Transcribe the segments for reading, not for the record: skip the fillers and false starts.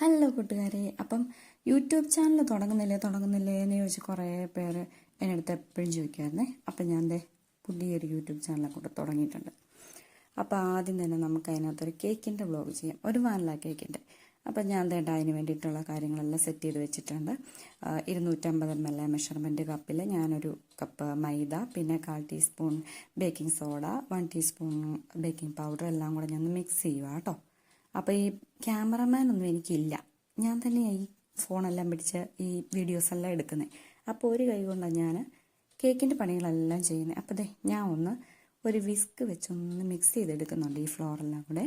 Hello കൂട്ടുകാരെ, അപ്പം YouTube channel തുടങ്ങുന്നില്ലേ എന്ന് ചോദിച്ച് കുറേ പേര് എൻ്റെ അടുത്ത് എപ്പോഴും ചോദിക്കുമായിരുന്നേ. അപ്പം ഞാൻ പുതിയൊരു യൂട്യൂബ് ചാനലൊക്കെ കൂടെ തുടങ്ങിയിട്ടുണ്ട്. അപ്പോൾ ആദ്യം തന്നെ നമുക്ക് അതിനകത്തൊരു കേക്കിൻ്റെ വ്ളോഗ് ചെയ്യാം, ഒരു വാനില കേക്കിൻ്റെ. അപ്പം ഞാൻ അതിന് വേണ്ടിയിട്ടുള്ള കാര്യങ്ങളെല്ലാം സെറ്റ് ചെയ്ത് വെച്ചിട്ടുണ്ട്. 250 ml മെഷർമെൻറ്റ് കപ്പിൽ ഞാനൊരു കപ്പ് മൈദ, പിന്നെ 1/4 teaspoon baking soda, 1 teaspoon baking powder എല്ലാം കൂടെ ഞാൻ മിക്സ് ചെയ്യുക കേട്ടോ. അപ്പോൾ ഈ ക്യാമറമാനൊന്നും എനിക്കില്ല, ഞാൻ തന്നെ ഈ ഫോണെല്ലാം പിടിച്ച് ഈ വീഡിയോസെല്ലാം എടുക്കുന്നത്. അപ്പോൾ ഒരു കൈ കൊണ്ടാണ് ഞാൻ കേക്കിൻ്റെ പണികളെല്ലാം ചെയ്യുന്നത്. അപ്പോൾ ഞാൻ ഒരു വിസ്ക് വെച്ചൊന്ന് മിക്സ് ചെയ്തെടുക്കുന്നുണ്ട് ഈ ഫ്ലോറെല്ലാം കൂടെ.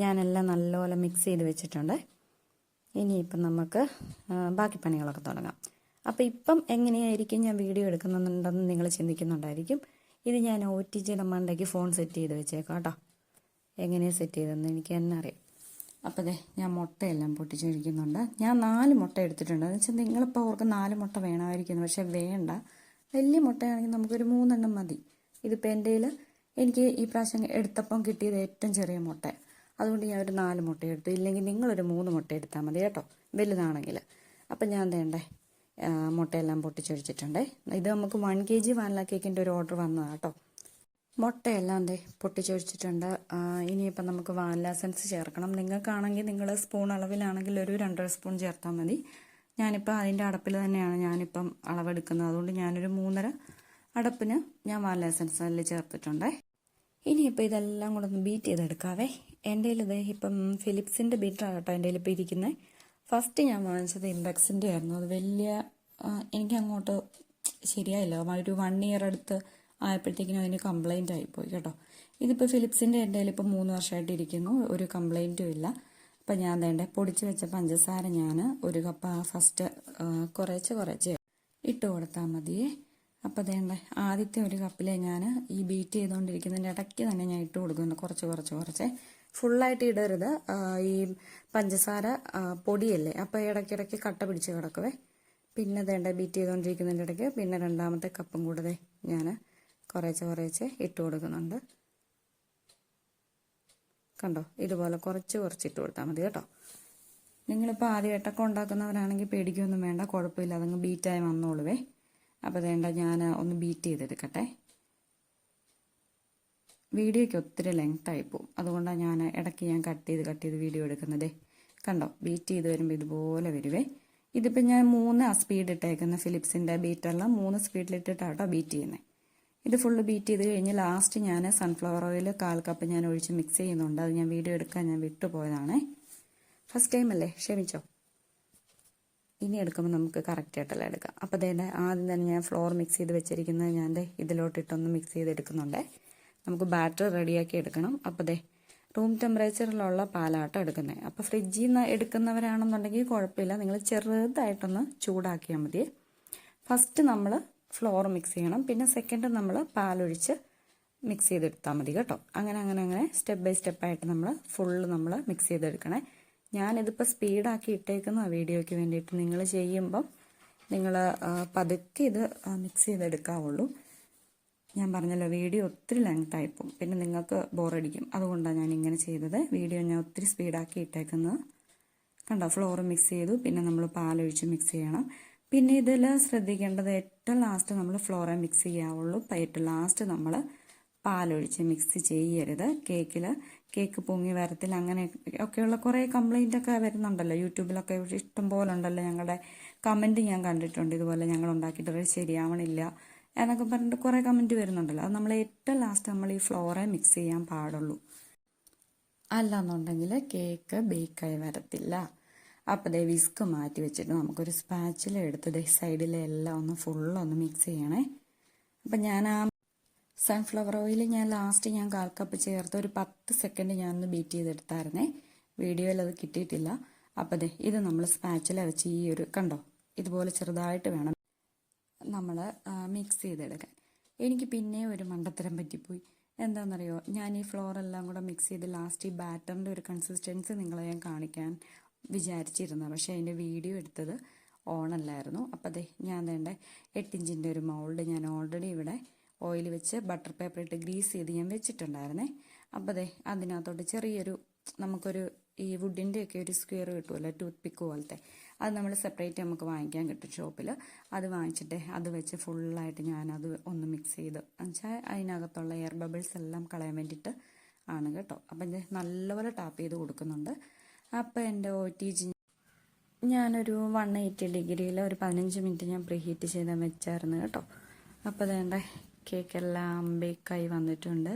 ഞാനെല്ലാം നല്ലപോലെ മിക്സ് ചെയ്ത് വെച്ചിട്ടുണ്ട്. ഇനിയിപ്പം നമുക്ക് ബാക്കി പണികളൊക്കെ തുടങ്ങാം. അപ്പോൾ ഇപ്പം എങ്ങനെയായിരിക്കും ഞാൻ വീഡിയോ എടുക്കുന്നുണ്ടെന്ന് നിങ്ങൾ ചിന്തിക്കുന്നുണ്ടായിരിക്കും. ഇത് ഞാൻ OTGയുടെ മണ്ടയ്ക്ക് ഫോൺ സെറ്റ് ചെയ്ത് വെച്ചേക്കാം കേട്ടോ. എങ്ങനെയാണ് സെറ്റ് ചെയ്തതെന്ന് എനിക്ക് തന്നെ അറിയാം. അപ്പോൾ ഞാൻ മുട്ടയെല്ലാം പൊട്ടിച്ചൊഴിക്കുന്നുണ്ട്. ഞാൻ 4 മുട്ട എടുത്തിട്ടുണ്ട്. എന്ന് വെച്ചാൽ നിങ്ങളിപ്പോൾ അവർക്ക് 4 മുട്ട വേണമായിരിക്കുന്നു, പക്ഷേ വേണ്ട. വലിയ മുട്ടയാണെങ്കിൽ നമുക്കൊരു 3 എണ്ണം മതി. ഇതിപ്പോൾ എൻ്റെ എനിക്ക് ഈ പ്രാവശ്യം എടുത്തപ്പം കിട്ടിയത് ഏറ്റവും ചെറിയ മുട്ട, അതുകൊണ്ട് ഞാൻ ഒരു 4 മുട്ട എടുത്തു. ഇല്ലെങ്കിൽ നിങ്ങളൊരു 3 മുട്ട എടുത്താൽ മതി കേട്ടോ, വലുതാണെങ്കിൽ. അപ്പം ഞാൻ മുട്ടയെല്ലാം പൊട്ടിച്ചൊഴിച്ചിട്ടുണ്ട്. ഇത് നമുക്ക് 1 kg വാനില കേക്കിൻ്റെ ഒരു ഓർഡർ വന്നതാണ് കേട്ടോ. മുട്ടയെല്ലാം പൊട്ടിച്ചൊഴിച്ചിട്ടുണ്ട്. ഇനിയിപ്പം നമുക്ക് വാനില എസൻസ് ചേർക്കണം. നിങ്ങൾക്കാണെങ്കിൽ നിങ്ങൾ സ്പൂൺ അളവിലാണെങ്കിൽ ഒരു 2.5 സ്പൂൺ ചേർത്താൽ മതി. ഞാനിപ്പോൾ അതിൻ്റെ അടപ്പിൽ തന്നെയാണ് ഞാനിപ്പം അളവെടുക്കുന്നത്, അതുകൊണ്ട് ഞാനൊരു 3.5 അടപ്പിന് ഞാൻ വാനില എസൻസ് അതിൽ ചേർത്തിട്ടുണ്ട്. ഇനിയിപ്പോൾ ഇതെല്ലാം കൂടെ ഒന്ന് ബീറ്റ് ചെയ്തെടുക്കാവേ. എൻ്റെ ഇപ്പം ഫിലിപ്സിൻ്റെ ബീറ്ററാണ് കേട്ടോ എൻ്റെ ഇപ്പോൾ ഇരിക്കുന്നത്. ഫസ്റ്റ് ഞാൻ വാങ്ങിച്ചത് ഇംപെക്സിൻ്റെ ആയിരുന്നു. അത് എനിക്ക് അങ്ങോട്ട് ശരിയായില്ല. ഒരു 1 ഇയർ അടുത്ത് ആയപ്പോഴത്തേക്കിനും അതിന് കംപ്ലൈൻറ്റ് ആയിപ്പോയി കേട്ടോ. ഇതിപ്പോൾ ഫിലിപ്സിൻ്റെ എൻ്റെ ഇപ്പോൾ 3 വർഷമായിട്ട് ഇരിക്കുന്നു, ഒരു കംപ്ലൈൻറ്റും ഇല്ല. അപ്പം ഞാൻ പൊടിച്ച് വെച്ച പഞ്ചസാര ഞാൻ ഒരു കപ്പ് ഫസ്റ്റ് കുറച്ച് ഇട്ട് കൊടുത്താൽ മതിയേ. അപ്പോൾ ആദ്യത്തെ ഒരു കപ്പിലെ ഞാൻ ഈ ബീറ്റ് ചെയ്തുകൊണ്ടിരിക്കുന്നതിൻ്റെ ഇടയ്ക്ക് തന്നെ ഞാൻ ഇട്ട് കൊടുക്കുന്നു, കുറച്ച് ഫുള്ളായിട്ട് ഇടരുത്. ഈ പഞ്ചസാര പൊടിയല്ലേ, അപ്പോൾ ഇടയ്ക്കിടയ്ക്ക് കട്ട പിടിച്ച് കിടക്കുവേ. പിന്നെ ബീറ്റ് ചെയ്തുകൊണ്ടിരിക്കുന്നതിൻ്റെ ഇടയ്ക്ക് പിന്നെ 2ാമത്തെ കപ്പും കൂടെ ഞാൻ കുറച്ച് ഇട്ട് കൊടുക്കുന്നുണ്ട്. കണ്ടോ, ഇതുപോലെ കുറച്ച് ഇട്ട് കൊടുത്താൽ മതി കേട്ടോ. നിങ്ങളിപ്പോൾ ആദ്യമായിട്ടൊക്കെ ഉണ്ടാക്കുന്നവരാണെങ്കിൽ പേടിക്കൊന്നും വേണ്ട, കുഴപ്പമില്ല, അതങ്ങ് ബീറ്റായി വന്നോളുവേ. അപ്പോൾ ഞാൻ ഒന്ന് ബീറ്റ് ചെയ്തെടുക്കട്ടെ. വീഡിയോയ്ക്ക് ഒത്തിരി ലെങ്ത്തായി പോവും, അതുകൊണ്ടാണ് ഞാൻ ഇടയ്ക്ക് കട്ട് ചെയ്ത് വീഡിയോ എടുക്കുന്നത്. കണ്ടോ, ബീറ്റ് ചെയ്ത് വരുമ്പോൾ ഇതുപോലെ വരുവേ. ഇതിപ്പോൾ ഞാൻ 3 സ്പീഡ് ഇട്ടേക്കുന്ന ഫിലിപ്സിൻ്റെ ബീറ്ററിൽ 3 സ്പീഡിലിട്ടിട്ടാട്ടോ ബീറ്റ് ചെയ്യുന്നത്. ഇത് ഫുള്ള് ബീറ്റ് ചെയ്ത് കഴിഞ്ഞ് ലാസ്റ്റ് ഞാൻ സൺഫ്ലവർ ഓയിൽ 1/4 കപ്പ് ഞാൻ ഒഴിച്ച് മിക്സ് ചെയ്യുന്നുണ്ട്. അത് ഞാൻ വീഡിയോ എടുക്കാൻ വിട്ടുപോയതാണേ. ഫസ്റ്റ് ടൈം അല്ലേ, ക്ഷമിച്ചോ. ഇനി എടുക്കുമ്പോൾ നമുക്ക് കറക്റ്റായിട്ടെല്ലാം എടുക്കാം. അപ്പോൾ ആദ്യം തന്നെ ഞാൻ ഫ്ലോർ മിക്സ് ചെയ്ത് വെച്ചിരിക്കുന്നത് ഞാൻ ഇതിലോട്ടിട്ടൊന്ന് മിക്സ് ചെയ്തെടുക്കുന്നുണ്ട്. നമുക്ക് ബാറ്റർ റെഡിയാക്കി എടുക്കണം. അപ്പോൾ റൂം ടെമ്പറേച്ചറിലുള്ള പാലാട്ടം എടുക്കുന്നത്. അപ്പോൾ ഫ്രിഡ്ജിൽ നിന്ന് എടുക്കുന്നവരാണെന്നുണ്ടെങ്കിൽ കുഴപ്പമില്ല, നിങ്ങൾ ചെറുതായിട്ടൊന്ന് ചൂടാക്കിയാൽ മതി. ഫസ്റ്റ് നമ്മൾ ഫ്ലോർ മിക്സ് ചെയ്യണം, പിന്നെ സെക്കൻഡ് നമ്മൾ പാലൊഴിച്ച് മിക്സ് ചെയ്തെടുത്താൽ മതി കേട്ടോ. അങ്ങനെ സ്റ്റെപ്പ് ബൈ സ്റ്റെപ്പായിട്ട് നമ്മൾ മിക്സ് ചെയ്തെടുക്കണേ. ഞാനിതിപ്പോൾ സ്പീഡാക്കി ഇട്ടേക്കുന്ന വീഡിയോയ്ക്ക് വേണ്ടിയിട്ട്. നിങ്ങൾ ചെയ്യുമ്പം നിങ്ങൾ പതുക്കെ ഇത് മിക്സ് ചെയ്തെടുക്കാവുള്ളൂ. ഞാൻ പറഞ്ഞല്ലോ, വീഡിയോ ഒത്തിരി ലെങ്ത്തായിപ്പോവും, പിന്നെ നിങ്ങൾക്ക് ബോറടിക്കും. അതുകൊണ്ടാണ് ഞാൻ ഇങ്ങനെ ചെയ്തത്. വീഡിയോ ഞാൻ ഒത്തിരി സ്പീഡാക്കി ഇട്ടേക്കുന്നത്. കണ്ടോ, ഫ്ലോർ മിക്സ് ചെയ്തു, പിന്നെ നമ്മൾ പാലൊഴിച്ച് മിക്സ് ചെയ്യണം. പിന്നെ ഇതിൽ ശ്രദ്ധിക്കേണ്ടത് ഏറ്റവും ലാസ്റ്റ് നമ്മൾ ഫ്ലോറെ മിക്സ് ചെയ്യാവുള്ളൂ. ഏറ്റവും ലാസ്റ്റ് നമ്മൾ പാലൊഴിച്ച് മിക്സ് ചെയ്യരുത്. കേക്ക് പൊങ്ങി വരത്തില്ല, അങ്ങനെ ഒക്കെയുള്ള കുറേ കംപ്ലൈൻ്റ് ഒക്കെ വരുന്നുണ്ടല്ലോ യൂട്യൂബിലൊക്കെ, ഇഷ്ടം പോലെ ഉണ്ടല്ലോ. ഞങ്ങളുടെ കമൻറ്റ് ഞാൻ കണ്ടിട്ടുണ്ട്, ഇതുപോലെ ഞങ്ങൾ ഉണ്ടാക്കിയിട്ട് ശരിയാവണില്ല എന്നൊക്കെ പറഞ്ഞിട്ട് കുറേ കമൻറ്റ് വരുന്നുണ്ടല്ലോ. അത് നമ്മൾ ഏറ്റവും ലാസ്റ്റ് നമ്മൾ ഈ ഫ്ലോറെ മിക്സ് ചെയ്യാൻ പാടുള്ളൂ, അല്ലാന്നുണ്ടെങ്കിൽ കേക്ക് ബേക്കായി വരത്തില്ല. അപ്പോൾ വിസ്ക് മാറ്റി വെച്ചിട്ട് നമുക്കൊരു സ്പാച്ചില എടുത്ത് സൈഡിലെ എല്ലാം ഫുള്ളൊന്ന് മിക്സ് ചെയ്യണേ. അപ്പം ഞാൻ സൺഫ്ലവർ ഓയിൽ ലാസ്റ്റ് 1/4 കപ്പ് ചേർത്ത് ഒരു 10 സെക്കൻഡ് ഞാനൊന്ന് ബീറ്റ് ചെയ്തെടുത്തായിരുന്നേ. വീഡിയോയിൽ അത് കിട്ടിയിട്ടില്ല. അപ്പോൾ ഇത് നമ്മൾ സ്പാച്ചില വെച്ച് കണ്ടോ, ഇതുപോലെ ചെറുതായിട്ട് വേണം നമ്മൾ മിക്സ് ചെയ്തെടുക്കാൻ. എനിക്ക് പിന്നെ ഒരു മണ്ടത്തരം പറ്റിപ്പോയി. എന്താണെന്നറിയോ, ഞാൻ ഈ ഫ്ലോറെല്ലാം കൂടെ മിക്സ് ചെയ്ത് ലാസ്റ്റ് ഈ ബാറ്ററിൻ്റെ ഒരു കൺസിസ്റ്റൻസി നിങ്ങളെ ഞാൻ കാണിക്കാൻ വിചാരിച്ചിരുന്നത്, പക്ഷേ അതിൻ്റെ വീഡിയോ എടുത്തത് ഓണല്ലായിരുന്നു. അപ്പോൾ ഞാൻ 8 ഇഞ്ചിൻ്റെ ഒരു മൗൾഡ് ഞാൻ ഓൾറെഡി ഇവിടെ ഓയിൽ വെച്ച് ബട്ടർ പേപ്പർ ഇട്ട് ഗ്രീസ് ചെയ്ത് ഞാൻ വെച്ചിട്ടുണ്ടായിരുന്നേ. അപ്പോൾ ദേ അതിനകത്തോട്ട് ചെറിയൊരു നമുക്കൊരു ഈ വുഡിൻ്റെയൊക്കെ ഒരു സ്ക്വയർ കിട്ടുമല്ലോ, ടൂത്ത് പിക്ക് പോലത്തെ, അത് നമ്മൾ സെപ്പറേറ്റ് നമുക്ക് വാങ്ങിക്കാൻ കിട്ടും ഷോപ്പിൽ. അത് വാങ്ങിച്ചിട്ട് അത് വെച്ച് ഫുള്ളായിട്ട് ഞാനത് ഒന്ന് മിക്സ് ചെയ്ത് എന്നുവെച്ചാൽ അതിനകത്തുള്ള എയർ ബബിൾസ് എല്ലാം കളയാൻ വേണ്ടിയിട്ട് ആണ് കേട്ടോ. അപ്പം ഞാൻ നല്ലപോലെ ടാപ്പ് ചെയ്ത് കൊടുക്കുന്നുണ്ട്. അപ്പോൾ എൻ്റെ OTG ഞാനൊരു 180 ഡിഗ്രിയിൽ ഒരു 15 മിനിറ്റ് ഞാൻ പ്രീ ഹീറ്റ് ചെയ്ത് വെച്ചായിരുന്നു കേട്ടോ. അപ്പോൾ അതേണ്ട കേക്കെല്ലാം ബേക്കായി വന്നിട്ടുണ്ട്.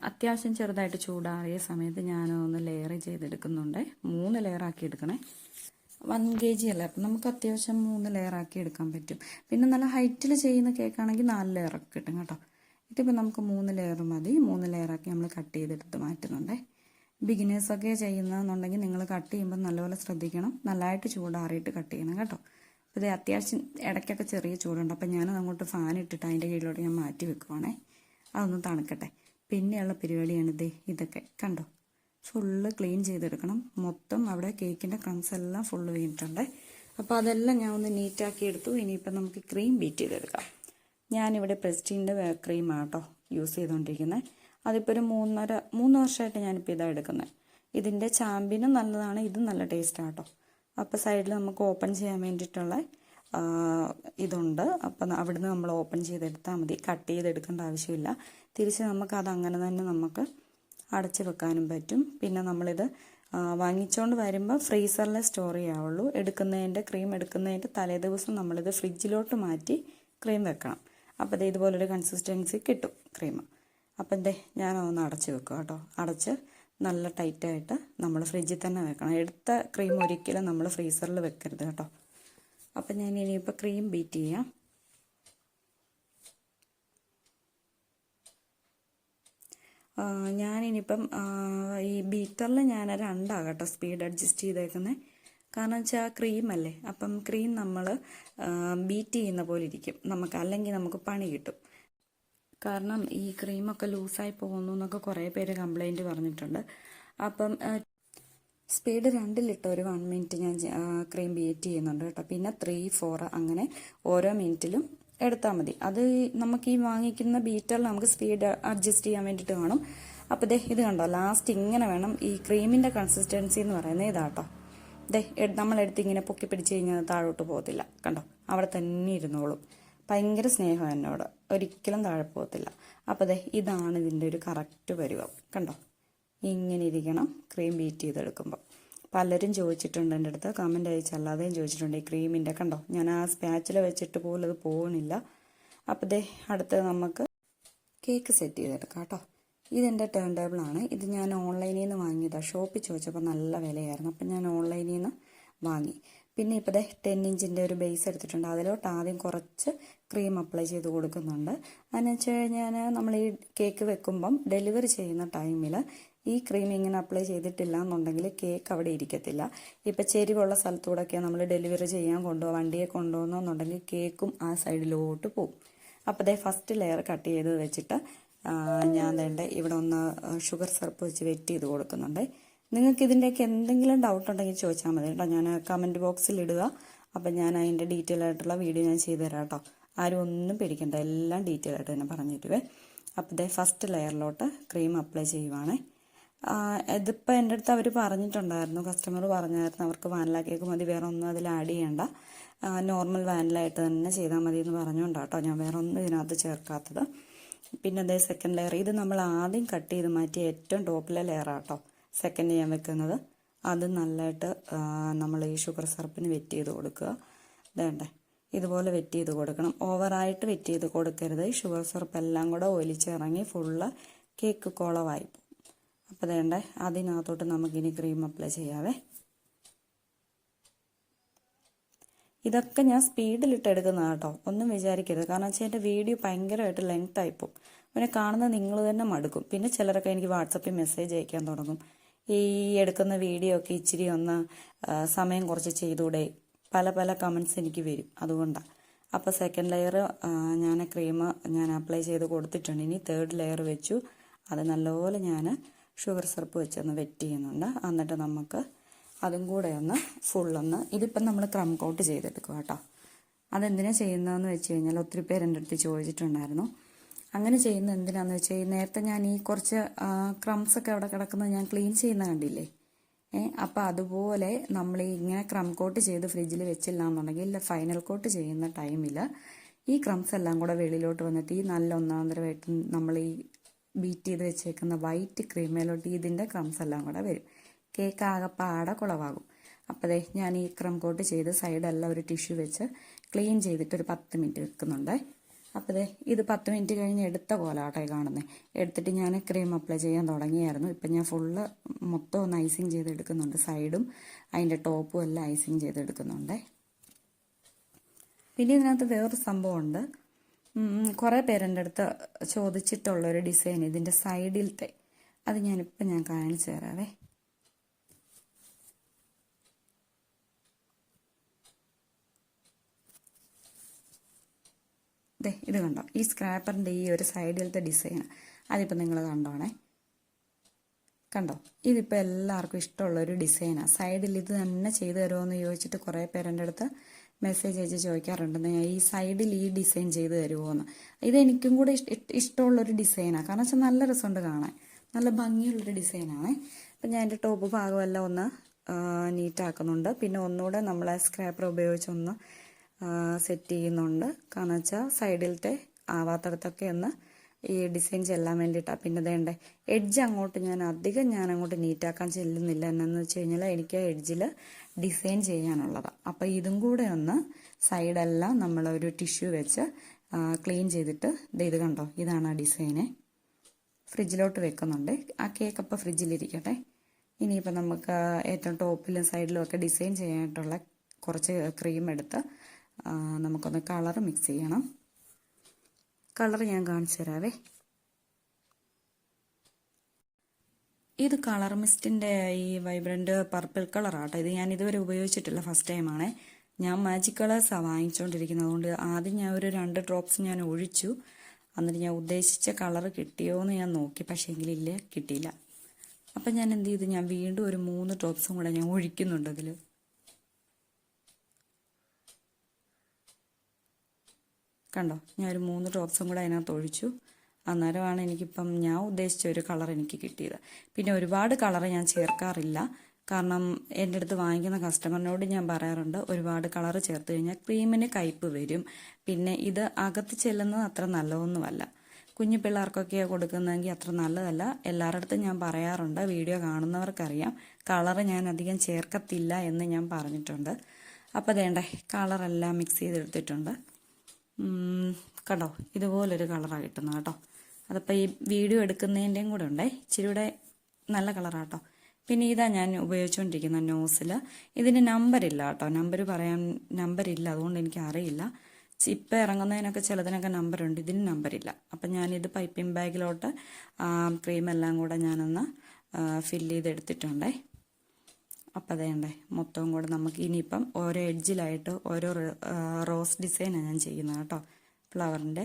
അത്യാവശ്യം ചെറുതായിട്ട് ചൂടാറിയ സമയത്ത് ഞാനൊന്ന് ലെയർ ചെയ്തെടുക്കുന്നുണ്ട്. 3 ലെയറാക്കി എടുക്കണേ. 1 kg അല്ല, അപ്പം നമുക്ക് അത്യാവശ്യം 3 ലെയറാക്കി എടുക്കാൻ പറ്റും. പിന്നെ നല്ല ഹൈറ്റിൽ ചെയ്യുന്ന കേക്കാണെങ്കിൽ 4 ലെയറൊക്കെ കിട്ടും കേട്ടോ. ഇതിപ്പോൾ നമുക്ക് 3 ലെയർ മതി. 3 ലെയറാക്കി നമ്മൾ കട്ട് ചെയ്തെടുത്ത് മാറ്റുന്നുണ്ടേ. ബിഗിനേഴ്സൊക്കെ ചെയ്യുന്നതെന്നുണ്ടെങ്കിൽ നിങ്ങൾ കട്ട് ചെയ്യുമ്പോൾ നല്ലപോലെ ശ്രദ്ധിക്കണം. നല്ലതായിട്ട് ചൂടാറിയിട്ട് കട്ട് ചെയ്യണം കേട്ടോ. അപ്പോൾ ഇത് അത്യാവശ്യം ഇടയ്ക്കൊക്കെ ചെറിയ ചൂടുണ്ട്. അപ്പം ഞാനത് അങ്ങോട്ട് ഫാൻ ഇട്ടിട്ട് അതിൻ്റെ കീഴിലോട്ട് ഞാൻ മാറ്റി വെക്കുവാണേ. അതൊന്ന് തണുക്കട്ടെ. പിന്നെയുള്ള പരിപാടിയാണ് ഇതൊക്കെ കണ്ടോ, ഫുള്ള് ക്ലീൻ ചെയ്തെടുക്കണം. മൊത്തം അവിടെ കേക്കിൻ്റെ ക്രംസ് എല്ലാം ഫുള്ള് വീണിട്ടുണ്ട്. അപ്പോൾ അതെല്ലാം ഞാൻ ഒന്ന് നീറ്റാക്കി എടുത്തു. ഇനിയിപ്പം നമുക്ക് ക്രീം ബീറ്റ് ചെയ്തെടുക്കാം. ഞാനിവിടെ പ്രസ്റ്റീൻ്റെ ക്രീമാണ് കേട്ടോ യൂസ് ചെയ്തുകൊണ്ടിരിക്കുന്നത്. അതിപ്പോൾ ഒരു 3 വർഷമായിട്ട് ഞാനിപ്പോൾ ഇതാണ് എടുക്കുന്നത്. ഇതിൻ്റെ ചാമ്പ്യനും നല്ലതാണ്, ഇതും നല്ല ടേസ്റ്റാണ് കേട്ടോ. അപ്പോൾ സൈഡിൽ നമുക്ക് ഓപ്പൺ ചെയ്യാൻ വേണ്ടിയിട്ടുള്ള ഇതുണ്ട്. അപ്പം അവിടുന്ന് നമ്മൾ ഓപ്പൺ ചെയ്തെടുത്താൽ മതി, കട്ട് ചെയ്തെടുക്കേണ്ട ആവശ്യമില്ല. തിരിച്ച് നമുക്കത് അങ്ങനെ തന്നെ നമുക്ക് അടച്ച് വെക്കാനും പറ്റും. പിന്നെ നമ്മളിത് വാങ്ങിച്ചുകൊണ്ട് വരുമ്പോൾ ഫ്രീസറിൽ സ്റ്റോർ ചെയ്യാവുള്ളൂ. ക്രീം എടുക്കുന്നതിൻ്റെ തലേദിവസം നമ്മളിത് ഫ്രിഡ്ജിലോട്ട് മാറ്റി ക്രീം വെക്കണം. അപ്പോൾ ഇത് ഇതുപോലൊരു കൺസിസ്റ്റൻസി കിട്ടും ക്രീം. അപ്പം ഞാനതൊന്ന് അടച്ച് വെക്കുക കേട്ടോ. അടച്ച് നല്ല ടൈറ്റായിട്ട് നമ്മൾ ഫ്രിഡ്ജിൽ തന്നെ വെക്കണം. എടുത്ത ക്രീം ഒരിക്കലും നമ്മൾ ഫ്രീസറിൽ വെക്കരുത് കേട്ടോ. അപ്പം ഞാൻ ഇനിയിപ്പോൾ ക്രീം ബീറ്റ് ചെയ്യാം. ഞാനിനിയിപ്പം ഈ ബീറ്ററിൽ ഞാൻ 2 കേട്ടോ സ്പീഡ് അഡ്ജസ്റ്റ് ചെയ്തേക്കുന്നത്. കാരണം വെച്ചാൽ ക്രീമല്ലേ, അപ്പം ക്രീം നമ്മൾ ബീറ്റ് ചെയ്യുന്ന പോലെ ഇരിക്കും നമുക്ക്, അല്ലെങ്കിൽ നമുക്ക് പണി കിട്ടും. കാരണം ഈ ക്രീമൊക്കെ ലൂസായി പോകുന്നു എന്നൊക്കെ കുറേ പേര് കംപ്ലൈൻറ്റ് പറഞ്ഞിട്ടുണ്ട്. അപ്പം സ്പീഡ് 2 ഒരു 1 മിനിറ്റ് ഞാൻ ക്രീം ബീറ്റ് ചെയ്യുന്നുണ്ട് കേട്ടോ. പിന്നെ 3, 4 അങ്ങനെ ഓരോ മിനിറ്റിലും എടുത്താൽ മതി. അത് നമുക്ക് ഈ വാങ്ങിക്കുന്ന ബീറ്ററിൽ നമുക്ക് സ്പീഡ് അഡ്ജസ്റ്റ് ചെയ്യാൻ വേണ്ടിയിട്ട് കാണും. അപ്പോൾ ഇത് കണ്ടോ, ലാസ്റ്റ് ഇങ്ങനെ വേണം. ഈ ക്രീമിൻ്റെ കൺസിസ്റ്റൻസി എന്ന് പറയുന്നത് ഇതാട്ടോ. നമ്മളെടുത്ത് ഇങ്ങനെ പൊക്കി പിടിച്ച് കഴിഞ്ഞാൽ താഴോട്ട് പോകത്തില്ല കണ്ടോ, അവിടെ തന്നെ ഇരുന്നോളും. ഭയങ്കര സ്നേഹം എന്നോട്, ഒരിക്കലും താഴെ പോകത്തില്ല. അപ്പോൾ ഇതാണ് ഇതിൻ്റെ ഒരു കറക്റ്റ് പരുവം കണ്ടോ. ഇങ്ങനെ ഇരിക്കണം ക്രീം ബീറ്റ് ചെയ്തെടുക്കുമ്പോൾ. പലരും ചോദിച്ചിട്ടുണ്ട് എൻ്റെ അടുത്ത്, കമൻ്റ് അയച്ചല്ലാതെയും ചോദിച്ചിട്ടുണ്ട് ഈ ക്രീമിൻ്റെ കണ്ടോ. ഞാൻ ആ സ്പാച്ചിൽ വെച്ചിട്ട് പോലും അത് പോകുന്നില്ല. അപ്പോൾ അടുത്ത് നമുക്ക് കേക്ക് സെറ്റ് ചെയ്തെടുക്കാം കേട്ടോ. ഇതെൻ്റെ ടേൺ ടേബിളാണ്. ഇത് ഞാൻ ഓൺലൈനിൽ നിന്ന് വാങ്ങിയതാണ്. ഷോപ്പിൽ ചോദിച്ചപ്പോൾ നല്ല വിലയായിരുന്നു, അപ്പം ഞാൻ ഓൺലൈനിൽ നിന്ന് വാങ്ങി. പിന്നെ ഇപ്പോൾ 10 ഇഞ്ചിൻ്റെ ഒരു ബേസ് എടുത്തിട്ടുണ്ട്. അതിലോട്ട് ആദ്യം കുറച്ച് ക്രീം അപ്ലൈ ചെയ്ത് കൊടുക്കുന്നുണ്ട്. അതെന്ന് വെച്ച് കഴിഞ്ഞാൽ നമ്മൾ ഈ കേക്ക് വെക്കുമ്പം ഡെലിവറി ചെയ്യുന്ന ടൈമിൽ ഈ ക്രീം ഇങ്ങനെ അപ്ലൈ ചെയ്തിട്ടില്ല എന്നുണ്ടെങ്കിൽ കേക്ക് അവിടെ ഇരിക്കത്തില്ല. ഇപ്പം ചെരിവുള്ള സ്ഥലത്തൂടെയൊക്കെ നമ്മൾ ഡെലിവറി ചെയ്യാൻ വണ്ടിയെ കൊണ്ടുപോകുന്നുണ്ടെങ്കിൽ കേക്കും ആ സൈഡിലോട്ട് പോകും. അപ്പോൾ ഫസ്റ്റ് ലെയർ കട്ട് ചെയ്ത് വെച്ചിട്ട് ഞാൻ ഇവിടെ ഒന്ന് ഷുഗർ സിറപ്പ് വെച്ച് വെറ്റ് ചെയ്ത് കൊടുക്കുന്നുണ്ട്. നിങ്ങൾക്ക് ഇതിൻ്റെയൊക്കെ എന്തെങ്കിലും ഡൗട്ട് ഉണ്ടെങ്കിൽ ചോദിച്ചാൽ മതി കേട്ടോ. ഞാൻ കമൻറ്റ് ബോക്സിൽ ഇടുക. അപ്പം ഞാൻ അതിൻ്റെ ഡീറ്റെയിൽ ആയിട്ടുള്ള വീഡിയോ ഞാൻ ചെയ്തു തരാം കേട്ടോ. ആരും ഒന്നും പേടിക്കണ്ട, എല്ലാം ഡീറ്റെയിൽ ആയിട്ട് തന്നെ പറഞ്ഞിട്ടുവേ. അപ്പോൾ ഫസ്റ്റ് ലെയറിലോട്ട് ക്രീം അപ്ലൈ ചെയ്യുവാണേ. ഇതിപ്പോൾ എൻ്റെ അടുത്ത് അവർ പറഞ്ഞിട്ടുണ്ടായിരുന്നു, കസ്റ്റമർ പറഞ്ഞായിരുന്നു അവർക്ക് വാനില കേക്ക് മതി, വേറെ ഒന്നും അതിൽ ആഡ് ചെയ്യണ്ട, നോർമൽ വാനിലായിട്ട് തന്നെ ചെയ്താൽ മതി എന്ന് പറഞ്ഞുകൊണ്ടാണ് കേട്ടോ ഞാൻ വേറെ ഒന്നും ഇതിനകത്ത് ചേർക്കാത്തത്. പിന്നെ സെക്കൻഡ് ലെയർ, ഇത് നമ്മൾ ആദ്യം കട്ട് ചെയ്ത് മാറ്റിയ ഏറ്റവും ടോപ്പിലെ ലെയറാണ് കേട്ടോ സെക്കൻഡ് ഞാൻ വെക്കുന്നത്. അത് നല്ലതായിട്ട് നമ്മൾ ഈ ഷുഗർ സിറപ്പിന് വെറ്റ് ചെയ്ത് കൊടുക്കുക. വേണ്ടേ, ഇതുപോലെ വെറ്റ് ചെയ്ത് കൊടുക്കണം. ഓവറായിട്ട് വെറ്റ് ചെയ്ത് കൊടുക്കരുത്. ഈ ഷുഗർ സിറപ്പ് എല്ലാം കൂടെ ഒലിച്ചിറങ്ങി ഫുള്ള് കേക്ക് കുളമായി. അപ്പോൾ വേണ്ടേ, അതിനകത്തോട്ട് നമുക്കിനി ക്രീം അപ്ലൈ ചെയ്യാവേ. ഇതൊക്കെ ഞാൻ സ്പീഡിലിട്ട് എടുക്കുന്നതാണ് കേട്ടോ, ഒന്നും വിചാരിക്കരുത്. കാരണം വെച്ചാൽ എൻ്റെ വീഡിയോ ഭയങ്കരമായിട്ട് ലെങ്ത് ആയിപ്പോവും. പിന്നെ കാണുന്നത് നിങ്ങൾ തന്നെ മടുക്കും. പിന്നെ ചിലരൊക്കെ എനിക്ക് വാട്സപ്പിൽ മെസ്സേജ് അയക്കാൻ തുടങ്ങും, ഈ എടുക്കുന്ന വീഡിയോ ഒക്കെ ഇച്ചിരി ഒന്ന് സമയം കുറച്ച് ചെയ്തുകൂടെ, പല കമൻസ് എനിക്ക് വരും. അതുകൊണ്ടാണ്. അപ്പോൾ സെക്കൻഡ് ലെയർ ക്രീം ഞാൻ അപ്ലൈ ചെയ്ത് കൊടുത്തിട്ടുണ്ട്. ഇനി തേർഡ് ലെയർ വെച്ചു. അത് നല്ലപോലെ ഞാൻ ഷുഗർ സിറപ്പ് വെച്ചൊന്ന് വെറ്റ് ചെയ്യുന്നുണ്ട്. എന്നിട്ട് നമുക്ക് അതും കൂടെ ഒന്ന് ഫുള്ളൊന്ന് ഇതിപ്പം നമ്മൾ ക്രം കോട്ട് ചെയ്തെടുക്കുക കേട്ടോ. അതെന്തിനാണ് ചെയ്യുന്നതെന്ന് വെച്ച് കഴിഞ്ഞാൽ ഒത്തിരി പേര് എൻ്റെ അടുത്ത് ചോദിച്ചിട്ടുണ്ടായിരുന്നു. അങ്ങനെ ചെയ്യുന്നത് എന്തിനാന്ന് വെച്ചാൽ നേരത്തെ ഞാൻ ഈ കുറച്ച് ക്രംസ് ഒക്കെ അവിടെ കിടക്കുന്നത് ഞാൻ ക്ലീൻ ചെയ്യുന്ന കണ്ടില്ലേ. അപ്പം അതുപോലെ നമ്മൾ ഇങ്ങനെ ക്രം കോട്ട് ചെയ്ത് ഫ്രിഡ്ജിൽ വെച്ചില്ല എന്നുണ്ടെങ്കിൽ ഫൈനൽ കോട്ട് ചെയ്യുന്ന ടൈമിൽ ഈ ക്രംസ് എല്ലാം കൂടെ വെളിയിലോട്ട് വന്നിട്ട് ഈ നല്ല ഒന്നാന്തരമായിട്ട് നമ്മൾ ഈ ബീറ്റ് ചെയ്ത് വെച്ചേക്കുന്ന വൈറ്റ് ക്രീമേലോട്ട് ഇതിൻ്റെ ക്രംസ് എല്ലാം കൂടെ വരും. കേക്ക് ആകെപ്പാടെ കുളവാകും. അപ്പോൾ ഞാൻ ഈ ക്രം കോട്ട് ചെയ്ത് സൈഡെല്ലാം ഒരു ടിഷ്യൂ വെച്ച് ക്ലീൻ ചെയ്തിട്ട് ഒരു 10 മിനിറ്റ് വെക്കുന്നുണ്ട്. അപ്പോൾ ഇത് 10 മിനിറ്റ് കഴിഞ്ഞ് എടുത്ത കോലാട്ടെ കാണുന്നത്. എടുത്തിട്ട് ഞാൻ ക്രീം അപ്ലൈ ചെയ്യാൻ തുടങ്ങിയായിരുന്നു. ഇപ്പം ഞാൻ ഫുള്ള് മൊത്തം ഒന്ന് ഐസിങ് ചെയ്തെടുക്കുന്നുണ്ട്. സൈഡും അതിൻ്റെ ടോപ്പും എല്ലാം ഐസിങ് ചെയ്തെടുക്കുന്നുണ്ട്. പിന്നെ ഇതിനകത്ത് വേറൊരു സംഭവമുണ്ട്. കുറേ പേരെൻ്റെ അടുത്ത് ചോദിച്ചിട്ടുള്ളൊരു ഡിസൈൻ ഇതിൻ്റെ സൈഡിലത്തെ അത് ഞാൻ കാണിച്ചു തരാവേ. ഇത് കണ്ടോ, ഈ സ്ക്രാപ്പറിൻ്റെ ഈ ഒരു സൈഡിലത്തെ ഡിസൈൻ അതിപ്പോൾ നിങ്ങൾ കണ്ടോണേ. കണ്ടോ, ഇതിപ്പോൾ എല്ലാവർക്കും ഇഷ്ടമുള്ളൊരു ഡിസൈനാണ്. സൈഡിൽ ഇത് തന്നെ ചെയ്തു തരുമോ എന്ന് ചോദിച്ചിട്ട് കുറേ പേരെൻ്റെ അടുത്ത് മെസ്സേജ് അയച്ച് ചോദിക്കാറുണ്ട്, ഈ സൈഡിൽ ഈ ഡിസൈൻ ചെയ്ത് തരുമോ എന്ന്. ഇതെനിക്കും കൂടെ ഇഷ്ടമുള്ളൊരു ഡിസൈനാണ്. കാരണം വെച്ചാൽ നല്ല രസമുണ്ട് കാണാൻ, നല്ല ഭംഗിയുള്ളൊരു ഡിസൈനാണ്. അപ്പം ഞാൻ എൻ്റെ ടോപ്പ് ഭാഗമെല്ലാം ഒന്ന് നീറ്റാക്കുന്നുണ്ട്. പിന്നെ ഒന്നുകൂടെ നമ്മളെ സ്ക്രാപ്പർ ഉപയോഗിച്ചൊന്ന് സെറ്റ് ചെയ്യുന്നുണ്ട്. കാരണം വെച്ചാൽ സൈഡിലത്തെ ആവാത്തടത്തൊക്കെ ഒന്ന് ഈ ഡിസൈൻ ചെല്ലാൻ വേണ്ടിയിട്ടാണ്. പിന്നെ വേണ്ടേ എഡ്ജ് അങ്ങോട്ട് ഞാൻ അങ്ങോട്ട് നീറ്റാക്കാൻ ചെല്ലുന്നില്ല. എന്നാന്ന് വെച്ച് കഴിഞ്ഞാൽ എനിക്ക് എഡ്ജിൽ ഡിസൈൻ ചെയ്യാനുള്ളതാണ്. അപ്പോൾ ഇതും കൂടെ ഒന്ന് സൈഡെല്ലാം നമ്മളൊരു ടിഷ്യൂ വെച്ച് ക്ലീൻ ചെയ്തിട്ട് ഇത് കണ്ടോ, ഇതാണ് ആ ഡിസൈന്. ഫ്രിഡ്ജിലോട്ട് വെക്കുന്നുണ്ട്. ആ കേക്ക് അപ്പോൾ ഫ്രിഡ്ജിലിരിക്കട്ടെ. ഇനിയിപ്പോൾ നമുക്ക് ഏറ്റവും ടോപ്പിലും സൈഡിലും ഒക്കെ ഡിസൈൻ ചെയ്യാനായിട്ടുള്ള കുറച്ച് ക്രീം എടുത്ത് നമുക്കൊന്ന് കളർ മിക്സ് ചെയ്യണം. കളർ ഞാൻ കാണിച്ചു തരാവേ. ഇത് കളർ മിസ്റ്റിൻ്റെ ഈ വൈബ്രൻറ്റ് പർപ്പിൾ കളറാട്ടോ. ഇത് ഞാൻ ഇതുവരെ ഉപയോഗിച്ചിട്ടില്ല, ഫസ്റ്റ് ടൈമാണ്. ഞാൻ മാജിക് കളേഴ്സാണ് വാങ്ങിച്ചുകൊണ്ടിരിക്കുന്നത്. അതുകൊണ്ട് ആദ്യം ഞാൻ ഒരു 2 ഡ്രോപ്സ് ഞാൻ ഒഴിച്ചു. എന്നിട്ട് ഞാൻ ഉദ്ദേശിച്ച കളർ കിട്ടിയോ എന്ന് ഞാൻ നോക്കി, പക്ഷേ എങ്കിലില്ല, കിട്ടിയില്ല. അപ്പം ഞാൻ എന്ത് ചെയ്തു, ഞാൻ വീണ്ടും ഒരു 3 ഡ്രോപ്സും കൂടെ ഞാൻ ഒഴിക്കുന്നുണ്ട് അതിൽ. കണ്ടോ, ഞാൻ ഒരു 3 ഡ്രോപ്സും കൂടെ അതിനകത്ത് ഒഴിച്ചു. അന്നേരമാണ് എനിക്കിപ്പം ഞാൻ ഉദ്ദേശിച്ച ഒരു കളർ എനിക്ക് കിട്ടിയത്. പിന്നെ ഒരുപാട് കളർ ഞാൻ ചേർക്കാറില്ല. കാരണം എൻ്റെ അടുത്ത് വാങ്ങിക്കുന്ന കസ്റ്റമറിനോട് ഞാൻ പറയാറുണ്ട്, ഒരുപാട് കളർ ചേർത്ത് കഴിഞ്ഞാൽ ക്രീമിന് കയ്പ്പ് വരും. പിന്നെ ഇത് അകത്ത് ചെല്ലുന്നത് അത്ര നല്ലതൊന്നുമല്ല. കുഞ്ഞു പിള്ളേർക്കൊക്കെയാണ് കൊടുക്കുന്നതെങ്കിൽ അത്ര നല്ലതല്ല. എല്ലാവരുടെ അടുത്തും ഞാൻ പറയാറുണ്ട്, വീഡിയോ കാണുന്നവർക്കറിയാം, കളർ ഞാൻ അധികം ചേർക്കത്തില്ല എന്ന് ഞാൻ പറഞ്ഞിട്ടുണ്ട്. അപ്പോൾ വേണ്ടേ കളറെല്ലാം മിക്സ് ചെയ്തെടുത്തിട്ടുണ്ട്. കണ്ടോ, ഇതുപോലൊരു കളറാണ് കിട്ടുന്നത് കേട്ടോ. അതപ്പോൾ ഈ വീഡിയോ എടുക്കുന്നതിൻ്റെയും കൂടെ ഉണ്ടേ, ഇച്ചിരി കൂടെ നല്ല കളറാട്ടോ. പിന്നെ ഇതാ ഞാൻ ഉപയോഗിച്ചുകൊണ്ടിരിക്കുന്ന നോസിൽ. ഇതിന് നമ്പറില്ല കേട്ടോ, നമ്പറില്ല, അതുകൊണ്ട് എനിക്ക് അറിയില്ല. ഇപ്പം ഇറങ്ങുന്നതിനൊക്കെ ചിലതിനൊക്കെ നമ്പറുണ്ട്, ഇതിന് നമ്പറില്ല. അപ്പം ഞാനിത് പൈപ്പിംഗ് ബാഗിലോട്ട് ക്രീമെല്ലാം കൂടെ ഞാനൊന്ന് ഫില്ല് ചെയ്തെടുത്തിട്ടുണ്ടേ. അപ്പം അതേണ്ടേ മൊത്തവും കൂടെ നമുക്ക് ഇനിയിപ്പം ഓരോ എഡ്ജിലായിട്ട് ഓരോ റോസ് ഡിസൈനാണ് ഞാൻ ചെയ്യുന്നത് കേട്ടോ, ഫ്ലവറിൻ്റെ.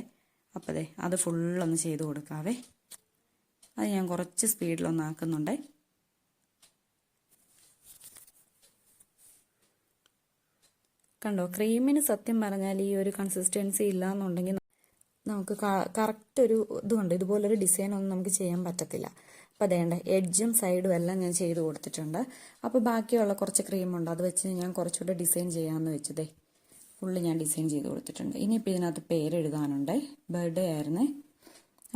അപ്പം അത് ഫുള്ളൊന്ന് ചെയ്ത് കൊടുക്കാവേ. അത് ഞാൻ കുറച്ച് സ്പീഡിലൊന്ന് ആക്കുന്നുണ്ടേ. കണ്ടോ, ക്രീമിന് സത്യം പറഞ്ഞാൽ ഈ ഒരു കൺസിസ്റ്റൻസി ഇല്ല എന്നുണ്ടെങ്കിൽ നമുക്ക് കറക്റ്റ് ഒരു ഇതുണ്ട്, ഇതുപോലൊരു ഡിസൈനൊന്നും നമുക്ക് ചെയ്യാൻ പറ്റത്തില്ല. അപ്പോൾ അതേണ്ട എഡ്ജും സൈഡും എല്ലാം ഞാൻ ചെയ്ത് കൊടുത്തിട്ടുണ്ട്. അപ്പോൾ ബാക്കിയുള്ള കുറച്ച് ക്രീമുണ്ട്, അത് വെച്ച് ഞാൻ കുറച്ചുകൂടെ ഡിസൈൻ ചെയ്യാമെന്ന് വെച്ചതേ ഫുള്ള് ഞാൻ ഡിസൈൻ ചെയ്ത് കൊടുത്തിട്ടുണ്ട്. ഇനിയിപ്പോൾ ഇതിനകത്ത് പേരെഴുതാനുണ്ട്, ബർത്ത്ഡേ ആയിരുന്നേ.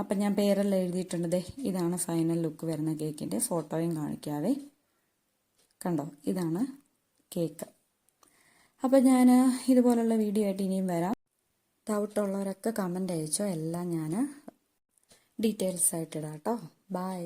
അപ്പം ഞാൻ പേരെല്ലാം എഴുതിയിട്ടുണ്ട്. ഇതാണ് ഫൈനൽ ലുക്ക് വരുന്ന കേക്കിൻ്റെ. ഫോട്ടോയും കാണിക്കാവേ. കണ്ടോ, ഇതാണ് കേക്ക്. അപ്പോൾ ഞാൻ ഇതുപോലുള്ള വീഡിയോ ആയിട്ട് ഇനിയും വരാം. ഡൗട്ടുള്ളവരൊക്കെ കമൻ്റ് അയച്ചോ, എല്ലാം ഞാൻ ഡീറ്റെയിൽസ് ആയിട്ട് ഇടാം കേട്ടോ. ബൈ.